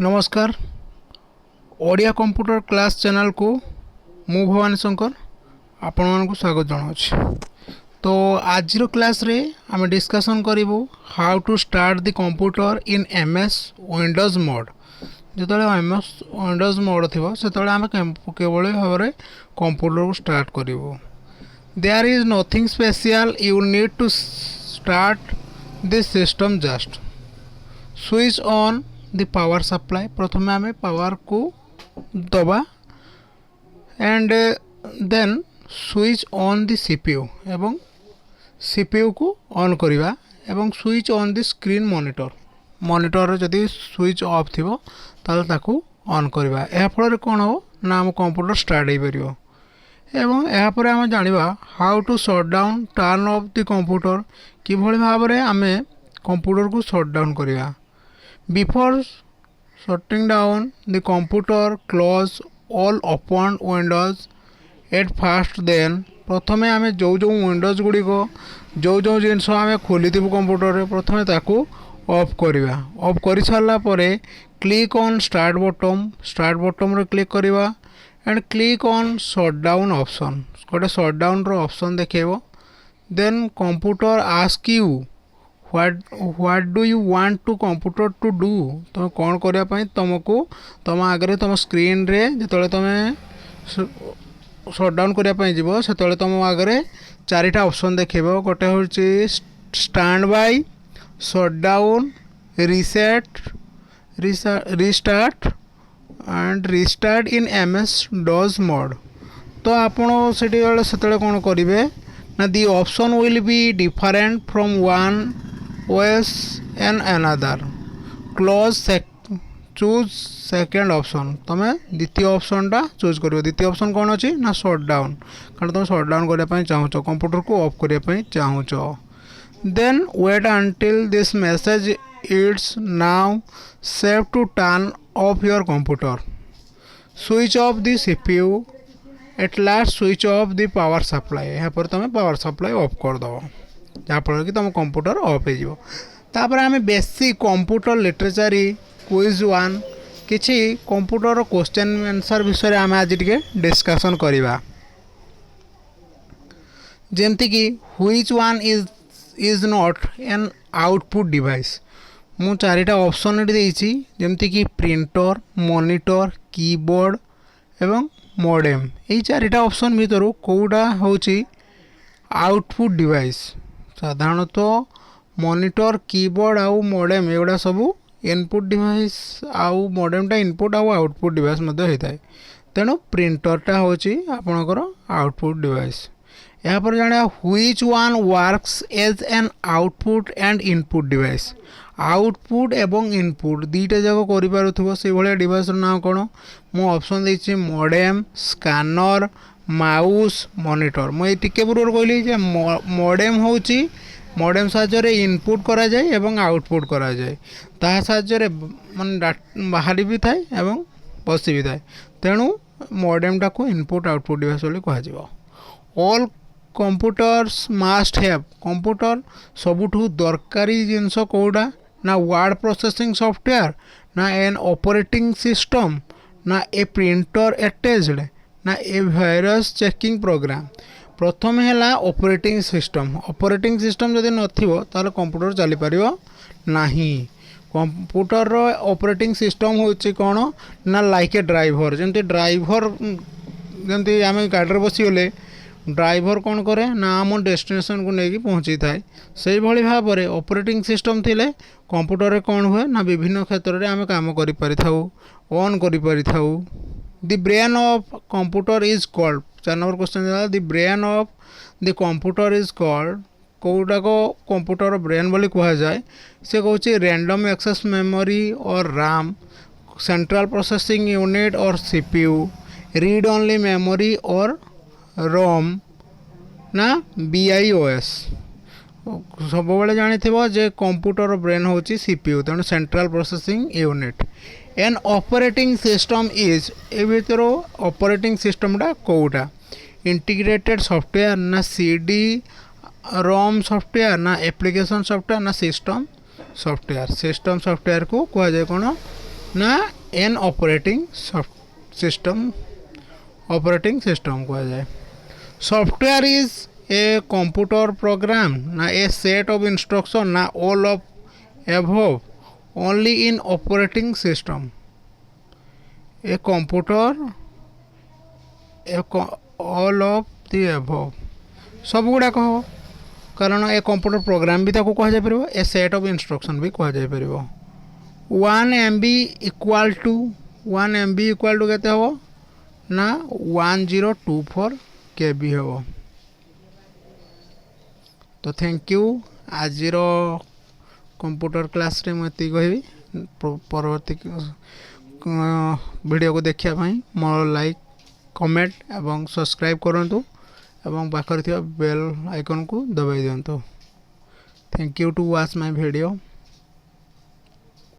नमस्कार Odia computer class channel को मु भवानी शंकर आपण मानक स्वागत जनावि। तो आज क्लास रे आम डिस्कसन करूँ how to start the computer in MS Windows mode. जो एमएस विंडोज मोड थी से आम केवल भाव में कंप्यूटर को स्टार्ट करूँ। There is nothing special, you need to start this system just switch on the power supply. प्रथम आम पावर को दबा and then switch on the CPU एवं सीपीयू को ऑन करिवा एवं switch on the screen monitor जदि स्विच ऑफ थी ताल ताकू ऑन करिवा। या फल कौन हो ना आम कंप्यूटर स्टार्ट हो पारिबो। एवं यापर आम जानिबा how to shut down turn off the computer कि भाव में आम कंप्यूटर को शट डाउन करिवा। Before shutting down the computer, close all open windows at first. Then प्रथमे आम जो विंडोज गुड़िक जो जिनस आम खोली कंप्यूटर रे प्रथमे ताकू ऑफ करिवा। ऑफ कर सारा पर क्लिक ऑन स्टार्ट बटन रे क्लिक करिवा and click on shut down option. गोटे शट डाउन रो ऑप्शन देखेबो। Then computer ask you what do you want to computer to do. तुम कौन करने तुमको तुम आगे तुम स्क्रीन रे जो तुम शटडाउन करने जीव से तुम आगे चारिटा ऑप्शन देखेब। गोटे हूँ stand by, shutdown, reset, restart and restart in MS DOS mode. तो आपड़ से कौन करेंगे ना the option will be different from one OS and another. Choose second option. तुम द्वितीय ऑप्शन टा चूज कर। द्वितीय ऑप्शन कौन अच्छी ना शट डाउन, कारण तुम शट डाउन करने चाहूँ कंप्यूटर को ऑफ करने चाहूँ। Then wait until this message it's now safe to turn off your computer. Switch off the CPU at last switch off the power supply. यहाँ पर तुम पावर सप्लाई ऑफ कर दो जहाँफल कि तुम कंप्यूटर ऑफ हो। आम basic computer literature quiz one किसी कंप्यूटर क्वेश्चन आंसर विषय आम आज टे डिस्कसन करवा। जमती कि which one is not an output device. मु चारिटा ऑप्शन देती जमती कि प्रिंटर, मॉनिटर, कीबोर्ड एवं मॉडेम। यही चारिटा ऑप्शन भितर कौटा होची आउटपुट डिवाइस। साधारणतः मॉनिटर, कीबोर्ड आउ मॉडेम एगुड़ा सब इनपुट डिवाइस आउ मॉडेमटा इनपुट आउ आउटपुट डिवाइस होता है। तेणु प्रिंटरटा हूँ आपणकर आउटपुट डिवाइस। यहाँ पर जाना which one works as an output and input device. Output एवं इनपुट दुईटा जाक कर से भाया डिवाइस ना कौन मु ऑप्शन देती मॉडेम, स्कैनर, माउस, मॉनिटर। मुझे टिके पूर्व कहली मॉडेम हूँ मॉडेम साहाय्य इनपुट करा जाए एवं आउटपुट करा जाए। ता साहाय्य माने बाहरी भी थाए एवं बसी भी थाए। तेणु मॉडेमटा को इनपुट आउटपुट डिवाइस बोली कहुआ। All computers must have. Computer सबुठु दरकारी जिनस कौटा ना वर्ड प्रोसेसिंग सॉफ्टवेयर, ना एन ऑपरेटिंग सिस्टम, ना ए प्रिंटर अटैच्ड, ना ए वायरस चेकिंग प्रोग्राम। प्रथम है ऑपरेटिंग सिस्टम। ऑपरेटिंग सिस्टम जदि नथिबो ताले कंप्यूटर चली पारिबो नाही। कंप्यूटर रो ऑपरेटिंग सिस्टम होची कौन ना लाइक ए ड्राइवर। जमती ड्राइवर जमती आम गाड़ी बसी गले ड्राइवर कौन करे ना आम डेस्टिनेशन को लेकिन पहुँची थाए। से भाई भाव में ऑपरेटिंग सिस्टम थिले कंप्यूटर रे कौन हुए ना विभिन्न क्षेत्र में आम काम करि पारि थाउ, ऑन करि पारि थाउ। The brain of computer is called. 4 number question the brain of the computer is called. कौटा को कंप्यूटर ब्रेन बोली कह जाए से कौच रैंडम एक्सेस मेमोरी और रैम, सेंट्रल प्रोसेसिंग यूनिट और सीपीयू, रीड ओनली मेमोरी और रोम ना BIOS। सब बड़े जानी जे कंप्यूटर ब्रेन हूँ सीपीयू तेणु central processing unit. An operating system is a भर ऑपरेटिंग सिस्टमटा कौटा इंटीग्रेटेड सॉफ्टवेयर ना CD रोम सॉफ्टवेयर ना एप्लिकेशन सॉफ्टवेयर ना सिस्टम सॉफ्टवेयर। सिस्टम सॉफ्टवेयर को कह जाए कौन ना एन ऑपरेटिंग सिस्टम कहा जाए। Software is a computer program ना ए सेट ऑफ इंस्ट्रक्शन ना all of above only in operating system. A computer all of the above सब गुड़ाक हम कारण ए कंप्यूटर प्रोग्राम भी ताको कह जाय ए सेट ऑफ इंस्ट्रक्शन भी कह जाय 1 MB equal to 1 MB equal to केते हो ना 1024 KB हो। तो थैंक यू आज कंप्यूटर क्लास रे मैं कहि परवर्ती वीडियो को देखा मोर लाइक कमेंट एवं सब्सक्राइब करंतु एवं पाखर बेल आइकन को दबाई दिंतु। Thank you to watch my video.